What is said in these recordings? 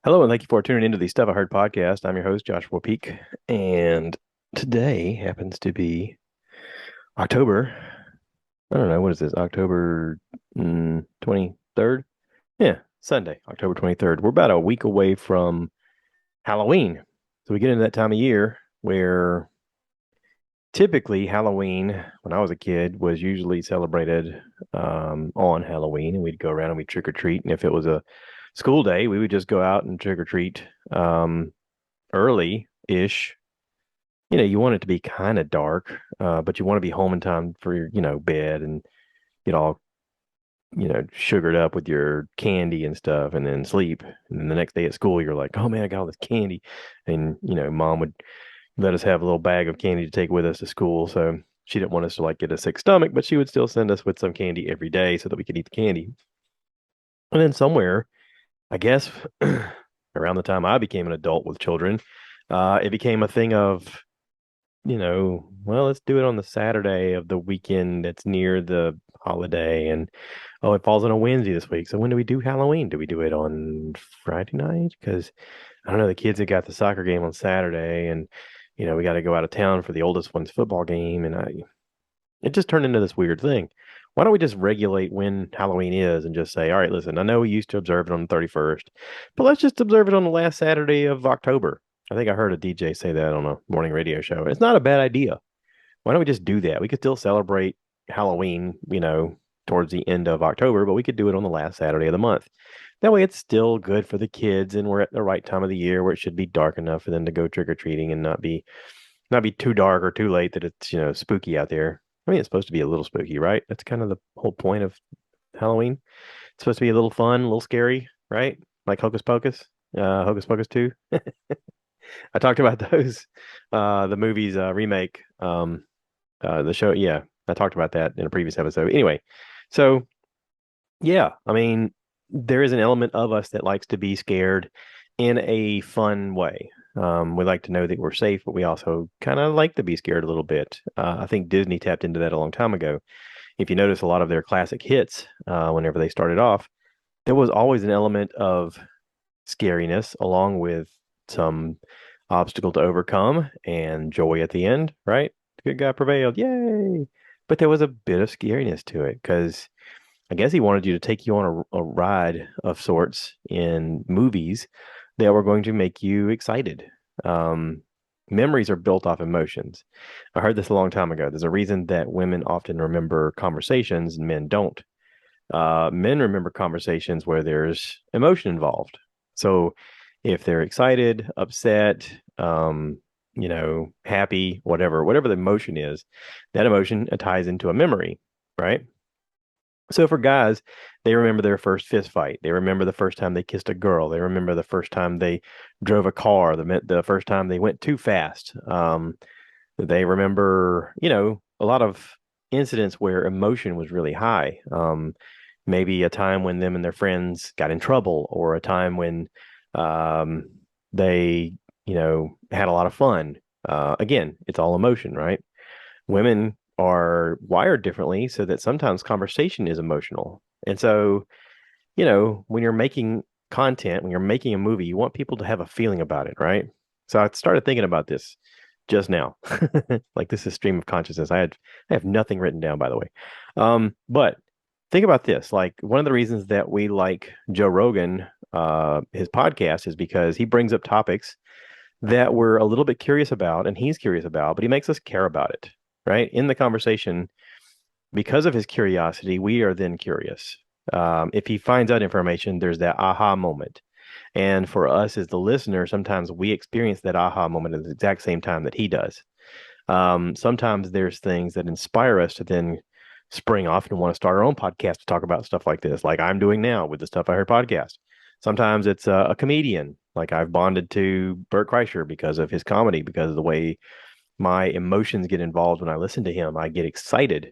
Hello, and thank you for tuning into the Stuff I Heard podcast. I'm your host, Joshua Peak, and today happens to be October. I don't know, what is this? October 23rd? Yeah, Sunday, October 23rd. We're about a week away from Halloween. So we get into that time of year where typically Halloween, when I was a kid, was usually celebrated on Halloween, and we'd go around and we'd trick or treat. And if it was a school day, we would just go out and trick or treat. Early-ish. You want it to be kind of dark, but you want to be home in time for your, bed and get all, sugared up with your candy and stuff and then sleep. And then the next day at school, you're like, oh man, I got all this candy. And, mom would let us have a little bag of candy to take with us to school. So she didn't want us to like get a sick stomach, but she would still send us with some candy every day so that we could eat the candy. And then somewhere, I guess, around the time I became an adult with children, it became a thing of well, let's do it on the Saturday of the weekend that's near the holiday. And oh, it falls on a Wednesday this week. So when do we do Halloween? Do we do it on Friday night? Because I don't know, the kids have got the soccer game on Saturday, and we got to go out of town for the oldest one's football game, and it just turned into this weird thing. Why don't we just regulate when Halloween is and just say, all right, listen, I know we used to observe it on the 31st, but let's just observe it on the last Saturday of October. I think I heard a DJ say that on a morning radio show. It's not a bad idea. Why don't we just do that? We could still celebrate Halloween, towards the end of October, but we could do it on the last Saturday of the month. That way it's still good for the kids and we're at the right time of the year where it should be dark enough for them to go trick or treating and not be too dark or too late that it's, spooky out there. I mean, it's supposed to be a little spooky, right? That's kind of the whole point of Halloween. It's supposed to be a little fun, a little scary, right? Like Hocus Pocus, Hocus Pocus 2. I talked about those, the movies remake, the show. Yeah, I talked about that in a previous episode. Anyway, so yeah, I mean, there is an element of us that likes to be scared in a fun way. We like to know that we're safe, but we also kind of like to be scared a little bit. I think Disney tapped into that a long time ago. If you notice a lot of their classic hits, whenever they started off, there was always an element of scariness along with some obstacle to overcome and joy at the end, right? The good guy prevailed. Yay. But there was a bit of scariness to it because I guess he wanted you to take you on a ride of sorts in movies that were going to make you excited. Um, Memories are built off emotions. I heard this a long time ago. There's a reason that women often remember conversations and men don't. Men remember conversations where there's emotion involved. So if they're excited, upset, happy, whatever the emotion is, that emotion ties into a memory, right? So for guys, they remember their first fist fight. They remember the first time they kissed a girl. They remember the first time they drove a car. The first time they went too fast. They remember, a lot of incidents where emotion was really high. Maybe a time when them and their friends got in trouble, or a time when um, they, had a lot of fun. Again, it's all emotion, right? Women are wired differently so that sometimes conversation is emotional. And so, when you're making content, when you're making a movie, you want people to have a feeling about it, right? So I started thinking about this just now. Like this is stream of consciousness. I have nothing written down, by the way. But think about this. Like one of the reasons that we like Joe Rogan, his podcast, is because he brings up topics that we're a little bit curious about and he's curious about, but he makes us care about it, right? In the conversation, because of his curiosity, we are then curious. If he finds out information, there's that aha moment. And for us as the listener, sometimes we experience that aha moment at the exact same time that he does. Sometimes there's things that inspire us to then spring off and want to start our own podcast to talk about stuff like this, like I'm doing now with the Stuff I Heard podcast. Sometimes it's a comedian, like I've bonded to Bert Kreischer because of his comedy, because of the way my emotions get involved when I listen to him. I get excited.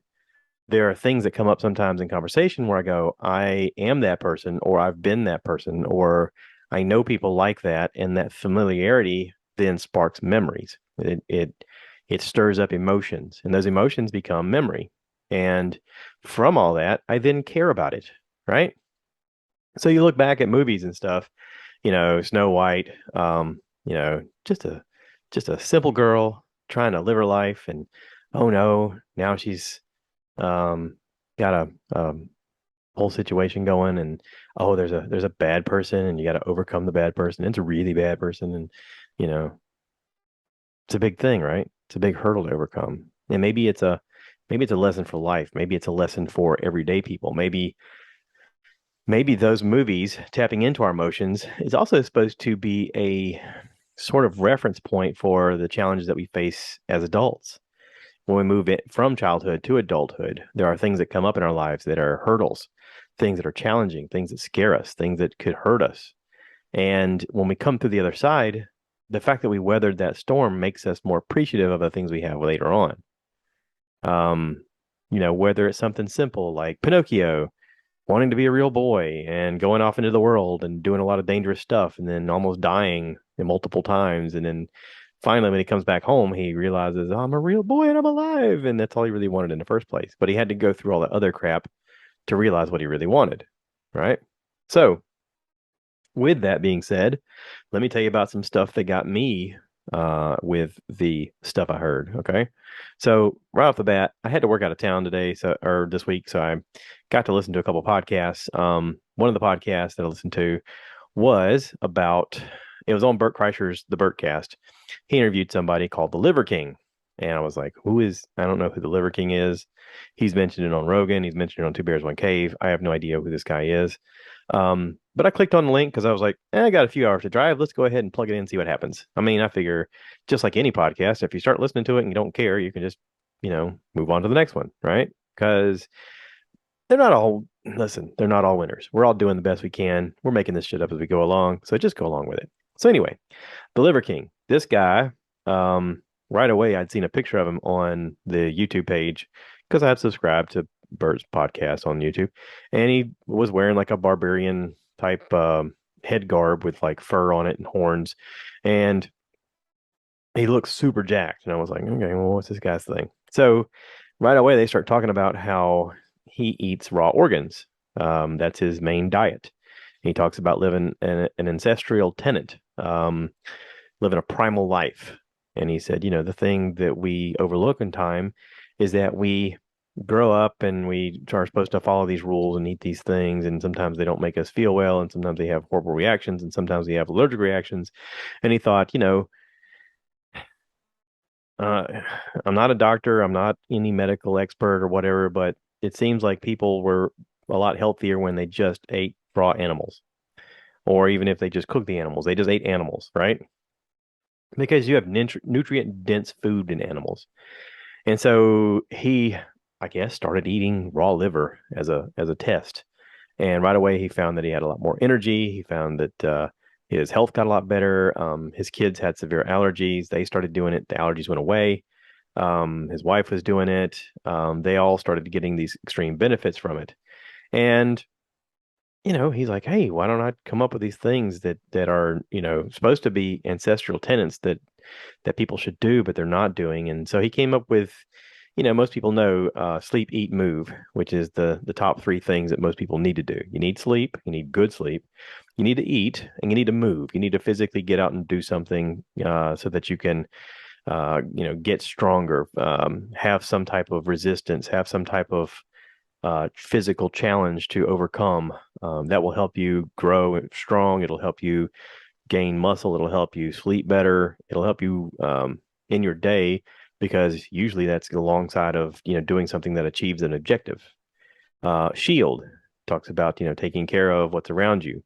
There are things that come up sometimes in conversation where I go, I am that person, or I've been that person, or I know people like that, and that familiarity then sparks memories. It stirs up emotions, and those emotions become memory. And from all that, I then care about it, right? So you look back at movies and stuff, Snow White, just a simple girl trying to live her life, and oh no, now she's um got a whole situation going, and oh, there's a bad person, and you got to overcome the bad person. It's a really bad person, and you know, it's a big thing, right? It's a big hurdle to overcome. And maybe it's a lesson for life. Maybe it's a lesson for everyday people. Maybe those movies tapping into our emotions is also supposed to be a sort of reference point for the challenges that we face as adults. When we move it from childhood to adulthood, there are things that come up in our lives that are hurdles, things that are challenging, things that scare us, things that could hurt us. And when we come through the other side, the fact that we weathered that storm makes us more appreciative of the things we have later on. Um, whether it's something simple like Pinocchio wanting to be a real boy and going off into the world and doing a lot of dangerous stuff and then almost dying multiple times. And then finally, when he comes back home, he realizes, "Oh, I'm a real boy and I'm alive." And that's all he really wanted in the first place. But he had to go through all the other crap to realize what he really wanted. Right. So, with that being said, let me tell you about some stuff that got me with the stuff I heard. Okay. So right off the bat, I had to work out of town today, or this week, so I got to listen to a couple podcasts. One of the podcasts that I listened to was about it was on Bert Kreischer's The Bertcast. He interviewed somebody called the Liver King. And I was like, I don't know who the Liver King is. He's mentioned it on Rogan. He's mentioned it on Two Bears, One Cave. I have no idea who this guy is. But I clicked on the link because I was like, I got a few hours to drive. Let's go ahead and plug it in and see what happens. I mean, I figure just like any podcast, if you start listening to it and you don't care, you can just, move on to the next one, right? Because they're not all, listen, they're not all winners. We're all doing the best we can. We're making this shit up as we go along. So just go along with it. So anyway, the Liver King, this guy, right away, I'd seen a picture of him on the YouTube page because I had subscribed to Bert's podcast on YouTube, and he was wearing like a barbarian type head garb with like fur on it and horns, and he looks super jacked. And I was like, okay, well, what's this guy's thing? So right away, they start talking about how he eats raw organs. That's his main diet. He talks about living an ancestral tenet, living a primal life. And he said, the thing that we overlook in time is that we grow up and we are supposed to follow these rules and eat these things. And sometimes they don't make us feel well. And sometimes they have horrible reactions. And sometimes we have allergic reactions. And he thought, uh, I'm not a doctor. I'm not any medical expert or whatever, but it seems like people were a lot healthier when they just ate raw animals, or even if they just cooked the animals, they just ate animals, right? Because you have nutrient dense food in animals. And so he, I guess, started eating raw liver as a test. And right away, he found that he had a lot more energy. He found that his health got a lot better. His kids had severe allergies. They started doing it. The allergies went away. His wife was doing it. They all started getting these extreme benefits from it. And he's like, hey, why don't I come up with these things that are, supposed to be ancestral tenets that people should do, but they're not doing. And so he came up with, most people know sleep, eat, move, which is the top three things that most people need to do. You need sleep, you need good sleep, you need to eat, and you need to move. You need to physically get out and do something so that you can, get stronger, have some type of resistance, have some type of physical challenge to overcome. That will help you grow strong. It'll help you gain muscle. It'll help you sleep better. It'll help you in your day because usually that's alongside of doing something that achieves an objective. Shield talks about taking care of what's around you.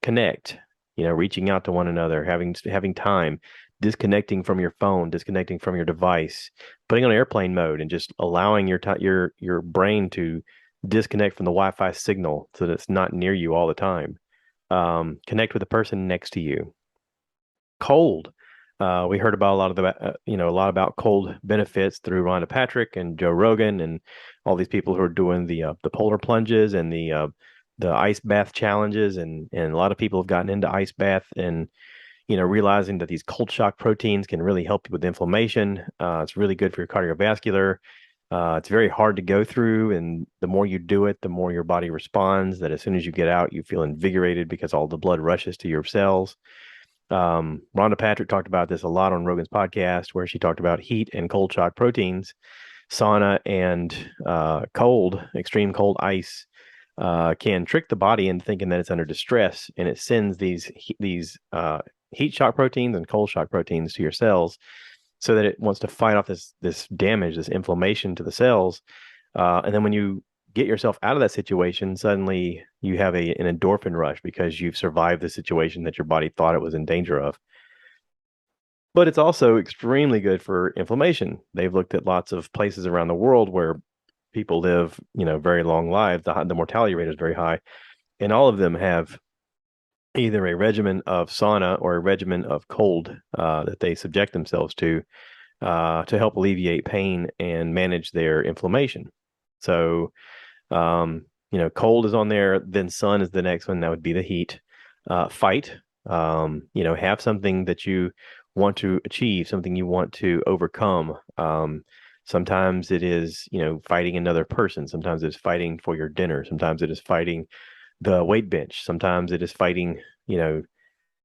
Connect, reaching out to one another, having time, disconnecting from your phone, disconnecting from your device, putting on airplane mode, and just allowing your brain to disconnect from the Wi-Fi signal so that it's not near you all the time. Connect with the person next to you. Cold. We heard about a lot about cold benefits through Rhonda Patrick and Joe Rogan and all these people who are doing the polar plunges and the ice bath challenges, and a lot of people have gotten into ice bath and realizing that these cold shock proteins can really help you with inflammation. It's really good for your cardiovascular. It's very hard to go through, and the more you do it, the more your body responds. That as soon as you get out, you feel invigorated because all the blood rushes to your cells. Rhonda Patrick talked about this a lot on Rogan's podcast, where she talked about heat and cold shock proteins, sauna and extreme cold ice can trick the body into thinking that it's under distress, and it sends these heat shock proteins and cold shock proteins to your cells, so that it wants to fight off this damage, this inflammation to the cells. And then when you get yourself out of that situation, suddenly you have an endorphin rush because you've survived the situation that your body thought it was in danger of. But it's also extremely good for inflammation. They've looked at lots of places around the world where people live, very long lives. The mortality rate is very high, and all of them have either a regimen of sauna or a regimen of cold that they subject themselves to help alleviate pain and manage their inflammation. So, cold is on there. Then sun is the next one. That would be the heat. Fight. Have something that you want to achieve, something you want to overcome. Sometimes it is, fighting another person. Sometimes it's fighting for your dinner. Sometimes it is fighting the weight bench. Sometimes it is fighting,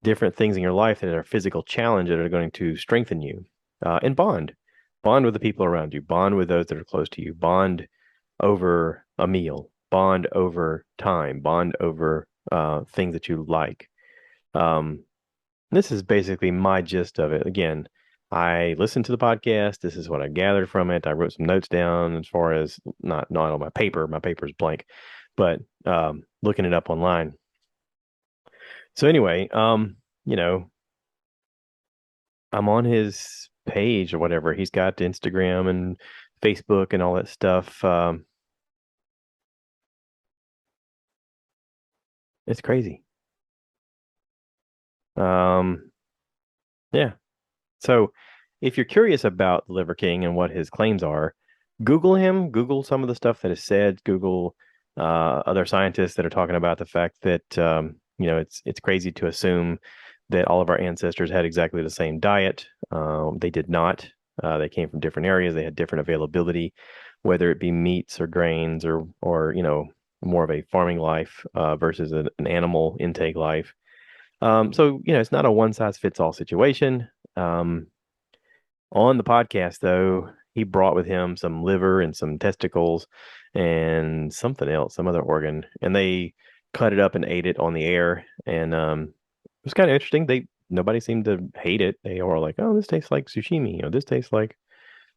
different things in your life that are physical challenge that are going to strengthen you. And bond with the people around you, bond with those that are close to you, bond over a meal, bond over time, bond over things that you like. Um, this is basically my gist of it. Again, I listened to the podcast. This is what I gathered from it. I wrote some notes down as far as not on my paper. My paper is blank, but looking it up online. So anyway, you know, I'm on his page or whatever. He's got Instagram and Facebook and all that stuff. It's crazy. Um, yeah. So if you're curious about the Liver King and what his claims are, Google him, Google some of the stuff that is said, Google other scientists that are talking about the fact that it's crazy to assume that all of our ancestors had exactly the same diet. They did not. They came from different areas. They had different availability, whether it be meats or grains or more of a farming life versus an animal intake life. So it's not a one size fits all situation. Um, on the podcast, though, he brought with him some liver and some testicles and something else, some other organ, and they cut it up and ate it on the air. And it was kind of interesting. Nobody seemed to hate it. They were like, "Oh, this tastes like sushimi," or "This tastes like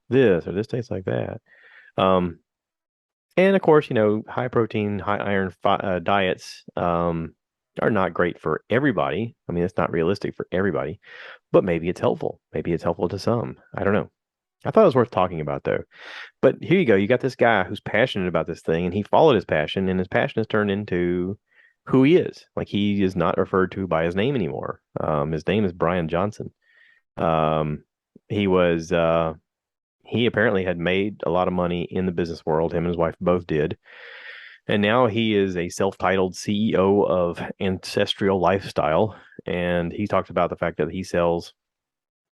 this," or "This tastes like that." Um, and of course, high protein, high iron diets are not great for everybody. I mean, it's not realistic for everybody, but maybe it's helpful. Maybe it's helpful to some. I don't know. I thought it was worth talking about though. But here you go. You got this guy who's passionate about this thing, and he followed his passion, and his passion has turned into who he is. Like he is not referred to by his name anymore. His name is Brian Johnson. Um, he was he apparently had made a lot of money in the business world. Him and his wife both did. And now he is a self-titled CEO of Ancestral Lifestyle. And he talked about the fact that he sells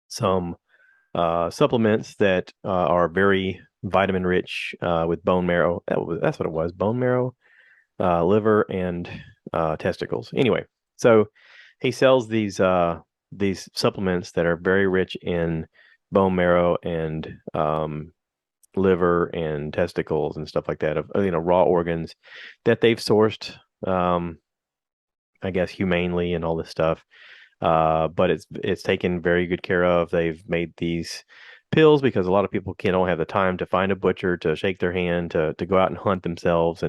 some supplements that are very vitamin rich with bone marrow. That's what it was, bone marrow, liver, and testicles. Anyway, so he sells these supplements that are very rich in bone marrow and liver and testicles and stuff like that of raw organs that they've sourced, I guess humanely and all this stuff. But it's taken very good care of. They've made these pills because a lot of people don't have the time to find a butcher to shake their hand to go out and hunt themselves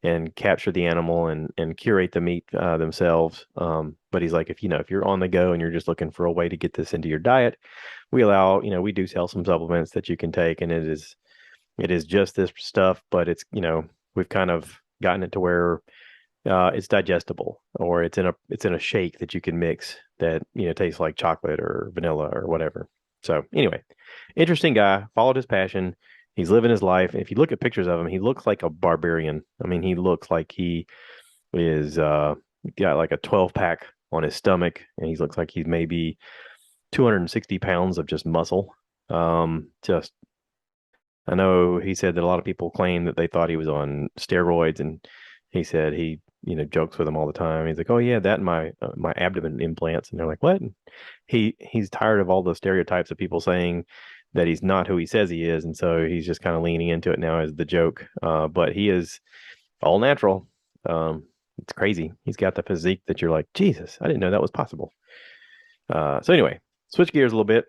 and capture the animal and curate the meat themselves. But he's like, if you're on the go and you're just looking for a way to get this into your diet, we do sell some supplements that you can take, and it is just this stuff, but we've kind of gotten it to where it's digestible, or it's in a shake that you can mix that tastes like chocolate or vanilla or whatever. So anyway, interesting guy, followed his passion. He's living his life. If you look at pictures of him, he looks like a barbarian. I mean, he looks like he is got like a 12 pack on his stomach, and he looks like he's maybe 260 pounds of just muscle. Just I know he said that a lot of people claim that they thought he was on steroids, and he said he, jokes with them all the time. He's like, "Oh yeah, that and my abdomen implants," and they're like, "What?" And he's tired of all the stereotypes of people saying that he's not who he says he is, and so he's just kind of leaning into it now as the joke. But he is all natural. It's crazy. He's got the physique that you're like, Jesus, I didn't know that was possible. So anyway, switch gears a little bit.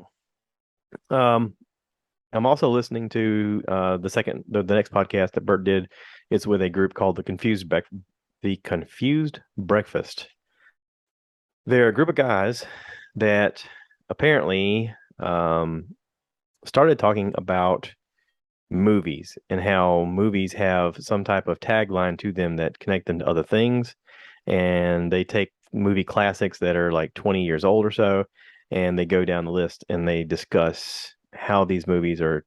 Um, I'm also listening to the next podcast that Bert did. It's with a group called the Confused Breakfast. They're a group of guys that apparently started talking about movies and how movies have some type of tagline to them that connect them to other things. And they take movie classics that are like 20 years old or so, and they go down the list and they discuss how these movies are,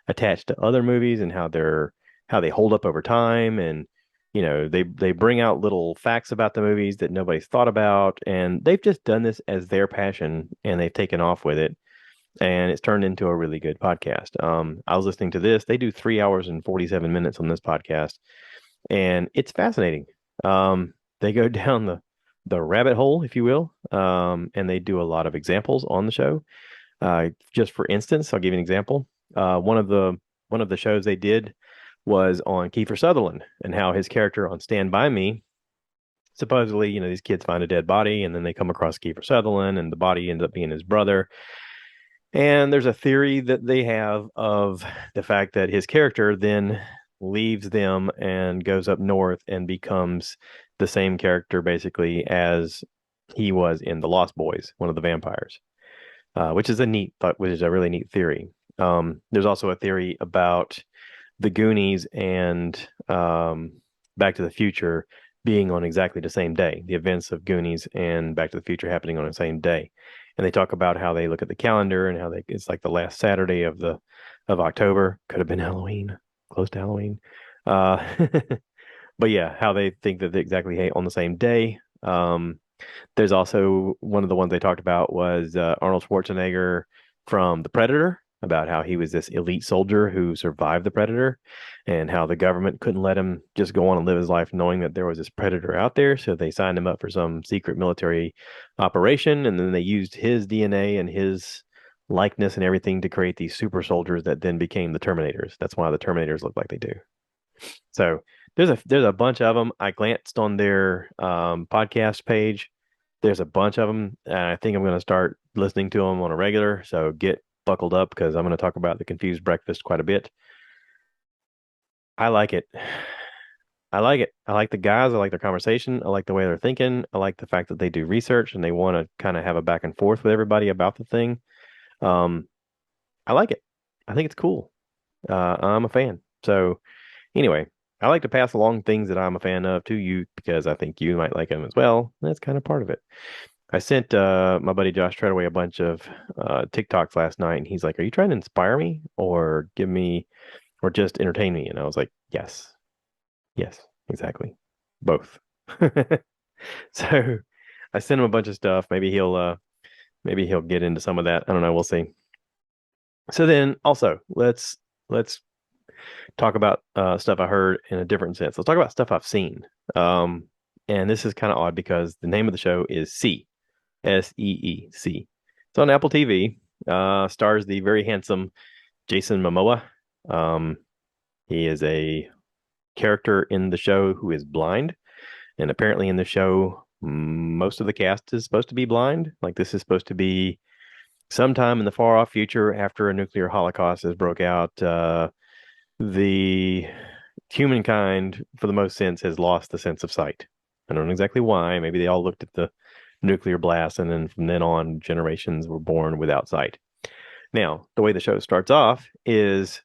attached to other movies and how they hold up over time. And they bring out little facts about the movies that nobody's thought about, and they've just done this as their passion and they've taken off with it, and it's turned into a really good podcast. I was listening to this. They do 3 hours and 47 minutes on this podcast, and it's fascinating. They go down the rabbit hole, if you will, and they do a lot of examples on the show. Just for instance, I'll give you an example. One of the shows they did was on Kiefer Sutherland and how his character on Stand By Me, supposedly, these kids find a dead body and then they come across Kiefer Sutherland and the body ends up being his brother. And there's a theory that they have of the fact that his character then leaves them and goes up north and becomes the same character basically as he was in The Lost Boys, one of the vampires, which is a really neat theory. There's also a theory about the Goonies and Back to the Future being on exactly the same day, the events of Goonies and Back to the Future happening on the same day. And they talk about how they look at the calendar and how it's like the last Saturday of October. Could have been Halloween, close to Halloween. Uh, but yeah, how they think that they exactly hate on the same day. There's also one of the ones they talked about was Arnold Schwarzenegger from The Predator, about how he was this elite soldier who survived the Predator and how the government couldn't let him just go on and live his life knowing that there was this Predator out there. So they signed him up for some secret military operation, and then they used his DNA and his likeness and everything to create these super soldiers that then became the Terminators. That's why the Terminators look like they do. So there's a bunch of them. I glanced on their podcast page. There's a bunch of them, and I think I'm going to start listening to them on a regular. So get buckled up because I'm going to talk about the Confused Breakfast quite a bit. I like it. I like it. I like the guys. I like their conversation. I like the way they're thinking. I like the fact that they do research and they want to kind of have a back and forth with everybody about the thing. Um, I like it. I think it's cool. I'm a fan. So anyway, I like to pass along things that I'm a fan of to you because I think you might like them as well. That's kind of part of it. I sent my buddy Josh Treadaway a bunch of TikToks last night, and he's like, "Are you trying to inspire me, or give me, or just entertain me?" And I was like, "Yes, yes, exactly, both." So I sent him a bunch of stuff. Maybe he'll get into some of that. I don't know. We'll see. So then, also, let's talk about stuff I heard in a different sense. Let's talk about stuff I've seen. And this is kind of odd because the name of the show is See. Seec. It's on Apple TV. Stars the very handsome Jason Momoa. He is a character in the show who is blind, and apparently in the show, most of the cast is supposed to be blind. Like this is supposed to be sometime in the far off future after a nuclear holocaust has broke out. The humankind, for the most sense, has lost the sense of sight. I don't know exactly why. Maybe they all looked at the nuclear blast, and then from then on, generations were born without sight. Now, the way the show starts off is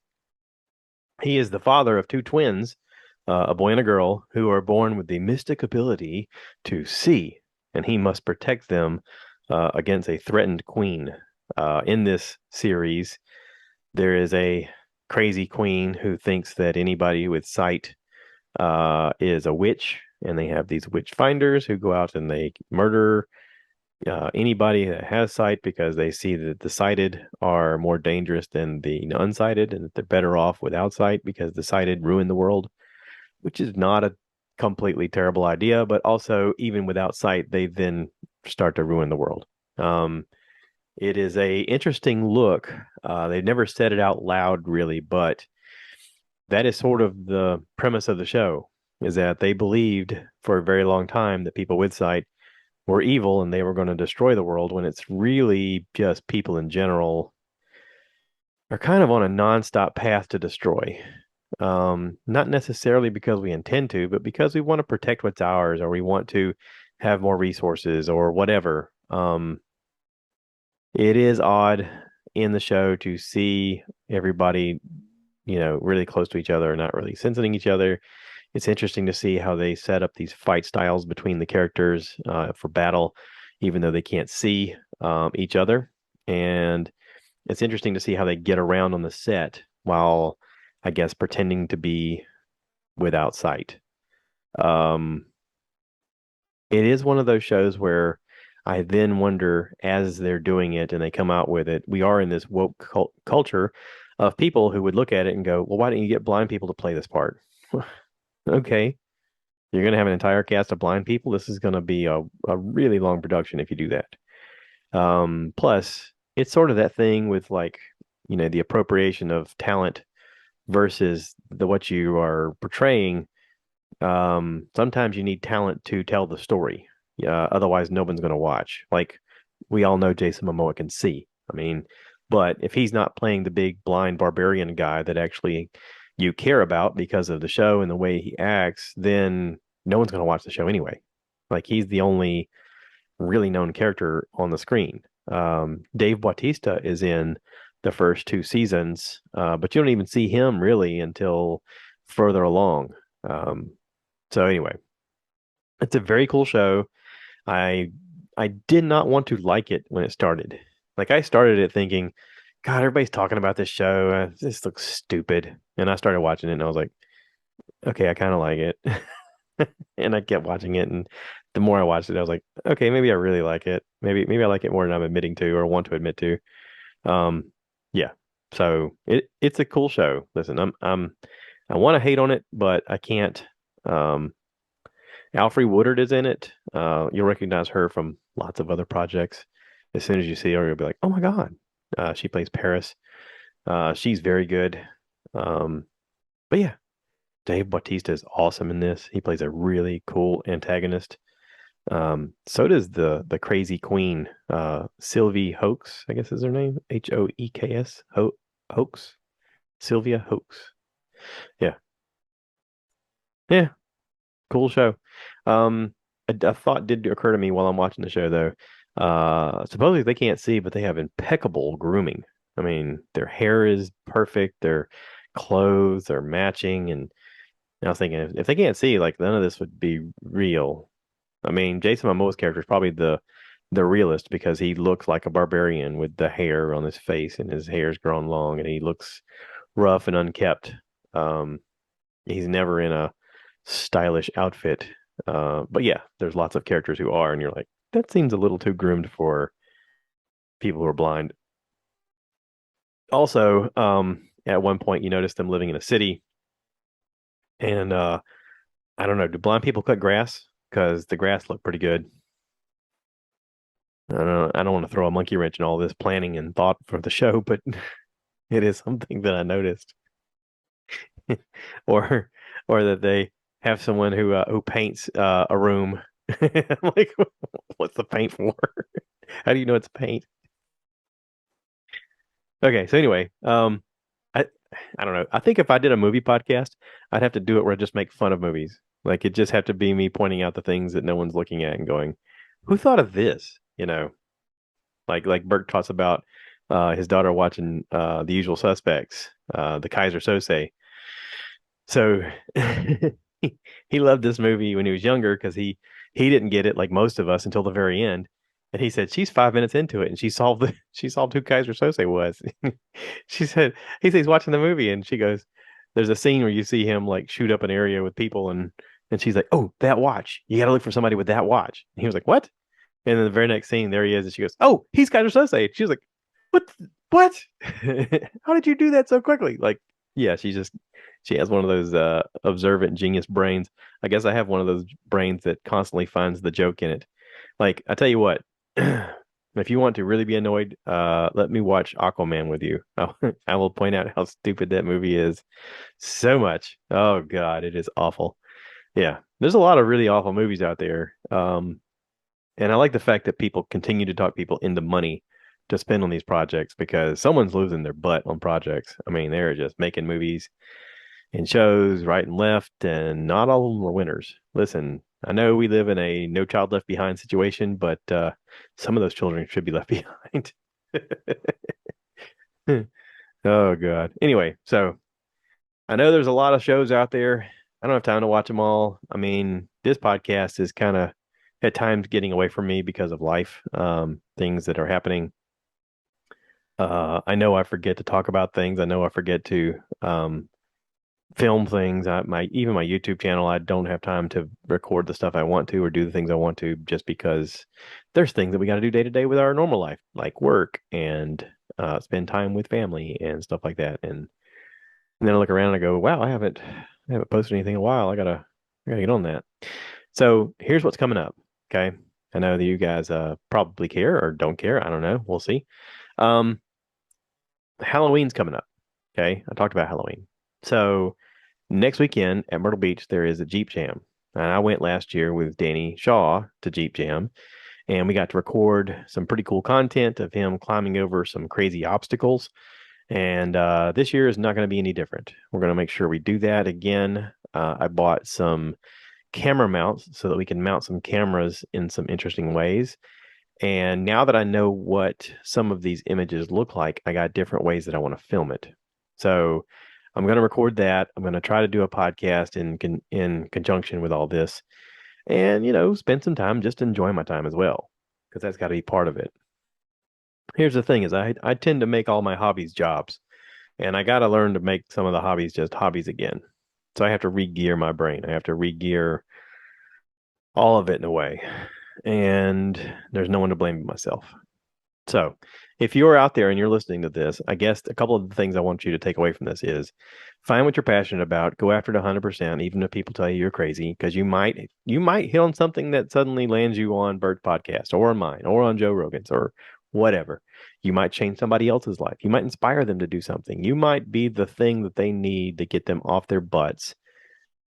he is the father of two twins, a boy and a girl, who are born with the mystic ability to see, and he must protect them against a threatened queen. In this series, there is a crazy queen who thinks that anybody with sight is a witch, and they have these witch finders who go out and they murder anybody that has sight because they see that the sighted are more dangerous than the unsighted, and that they're better off without sight because the sighted ruin the world, which is not a completely terrible idea, but also even without sight, they then start to ruin the world. Um, it is a interesting look. They've never said it out loud really, but that is sort of the premise of the show, is that they believed for a very long time that people with sight were evil and they were going to destroy the world when it's really just people in general are kind of on a nonstop path to destroy. Not necessarily because we intend to, but because we want to protect what's ours or we want to have more resources or whatever. It is odd in the show to see everybody, really close to each other, not really sensing each other. It's interesting to see how they set up these fight styles between the characters for battle, even though they can't see each other. And it's interesting to see how they get around on the set while, I guess, pretending to be without sight. Um, it is one of those shows where I then wonder, as they're doing it and they come out with it, we are in this woke culture of people who would look at it and go, well, why don't you get blind people to play this part? Okay, you're going to have an entire cast of blind people. This is going to be a really long production if you do that. Plus, it's sort of that thing with like, the appropriation of talent versus the what you are portraying. Sometimes you need talent to tell the story. Otherwise, no one's going to watch. Like we all know Jason Momoa can see. I mean, but if he's not playing the big blind barbarian guy that actually you care about because of the show and the way he acts, then no one's going to watch the show anyway. Like he's the only really known character on the screen. Dave Bautista is in the first two seasons, but you don't even see him really until further along. Um, so anyway, it's a very cool show. I I did not want to like it when it started. Like I started it thinking, God, everybody's talking about this show. This looks stupid. And I started watching it and I was like, okay, I kind of like it. And I kept watching it and the more I watched it, I was like, okay, maybe I really like it. Maybe I like it more than I'm admitting to or want to admit to. Um, yeah. So it's a cool show. Listen, I want to hate on it, but I can't. Um, Alfre Woodard is in it. You'll recognize her from lots of other projects. As soon as you see her, you'll be like, "Oh my God!" She plays Paris. She's very good. Um, but yeah, Dave Bautista is awesome in this. He plays a really cool antagonist. So does the crazy queen, Sylvie Hoeks, I guess is her name. Hoeks. Hoeks. Sylvia Hoeks. Yeah. Yeah. Cool show. A thought did occur to me while I'm watching the show, though. Supposedly they can't see, but they have impeccable grooming. I mean, their hair is perfect, their clothes are matching, and I was thinking if they can't see, like none of this would be real. I mean, Jason Momoa's character is probably the realist because he looks like a barbarian with the hair on his face and his hair's grown long and he looks rough and unkept. Um, he's never in a stylish outfit. But yeah, there's lots of characters who are, and you're like, that seems a little too groomed for people who are blind. Also, at one point you notice them living in a city, and I don't know, do blind people cut grass? Because the grass looked pretty good. I don't want to throw a monkey wrench in all this planning and thought for the show, but it is something that I noticed. or or that they have someone who paints a room. I'm like, what's the paint for? How do you know it's paint? Okay, so anyway, I I don't know. I think if I did a movie podcast, I'd have to do it where I just make fun of movies. Like it just have to be me pointing out the things that no one's looking at and going, "Who thought of this?" Like Burke talks about his daughter watching The Usual Suspects, the Kaiser Sose. So he loved this movie when he was younger because he didn't get it like most of us until the very end. And he said she's 5 minutes into it and she solved who Kaiser Sose was. She said he says he's watching the movie and she goes, there's a scene where you see him like shoot up an area with people and she's like, oh, that watch. You got to look for somebody with that watch. And he was like, what? And then the very next scene, there he is, and she goes, "Oh, he's Kaiser Sose." She was like, "What? What? How did you do that so quickly?" Like, yeah, she has one of those observant genius brains. I guess I have one of those brains that constantly finds the joke in it. Like, I tell you what, if you want to really be annoyed, let me watch Aquaman with you. I will point out how stupid that movie is so much. Oh God, it is awful. Yeah, there's a lot of really awful movies out there. And I like the fact that people continue to talk people into money to spend on these projects because someone's losing their butt on projects. I mean, they're just making movies and shows right and left, and not all of them are winners. Listen, I know we live in a no child left behind situation, but some of those children should be left behind. Oh God. Anyway, so I know there's a lot of shows out there. I don't have time to watch them all. I mean, this podcast is kind of at times getting away from me because of life, things that are happening. I know I forget to talk about things. I know I forget to film things. Even my YouTube channel, I don't have time to record the stuff I want to or do the things I want to just because there's things that we got to do day to day with our normal life, like work and spend time with family and stuff like that. And then I look around and I go, wow, I haven't posted anything in a while. I gotta get on that. So here's what's coming up. Okay. I know that you guys probably care or don't care. I don't know. We'll see. Um, Halloween's coming up. Okay. I talked about Halloween. So next weekend at Myrtle Beach, there is a Jeep Jam. And I went last year with Danny Shaw to Jeep Jam, and we got to record some pretty cool content of him climbing over some crazy obstacles. And this year is not going to be any different. We're going to make sure we do that again. I bought some camera mounts so that we can mount some cameras in some interesting ways. And now that I know what some of these images look like, I got different ways that I want to film it. So I'm going to record that. I'm going to try to do a podcast in conjunction with all this, and spend some time just enjoying my time as well, because that's got to be part of it. Here's the thing: is I tend to make all my hobbies jobs, and I got to learn to make some of the hobbies just hobbies again. So I have to re-gear my brain. I have to re-gear all of it in a way, and there's no one to blame but myself. So if you're out there and you're listening to this, I guess a couple of the things I want you to take away from this is find what you're passionate about, go after it 100%, even if people tell you you're crazy, because you might hit on something that suddenly lands you on Bert's podcast or on mine or on Joe Rogan's or whatever. You might change somebody else's life. You might inspire them to do something. You might be the thing that they need to get them off their butts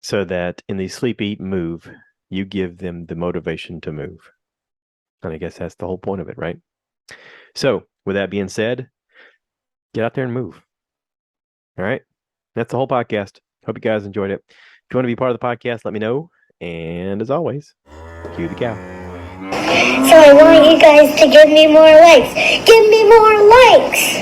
so that in the sleep, eat, move, you give them the motivation to move. And I guess that's the whole point of it, right? So, with that being said, get out there and move. All right. That's the whole podcast. Hope you guys enjoyed it. If you want to be part of the podcast, let me know. And as always, cue the cow. So I want you guys to give me more likes. Give me more likes.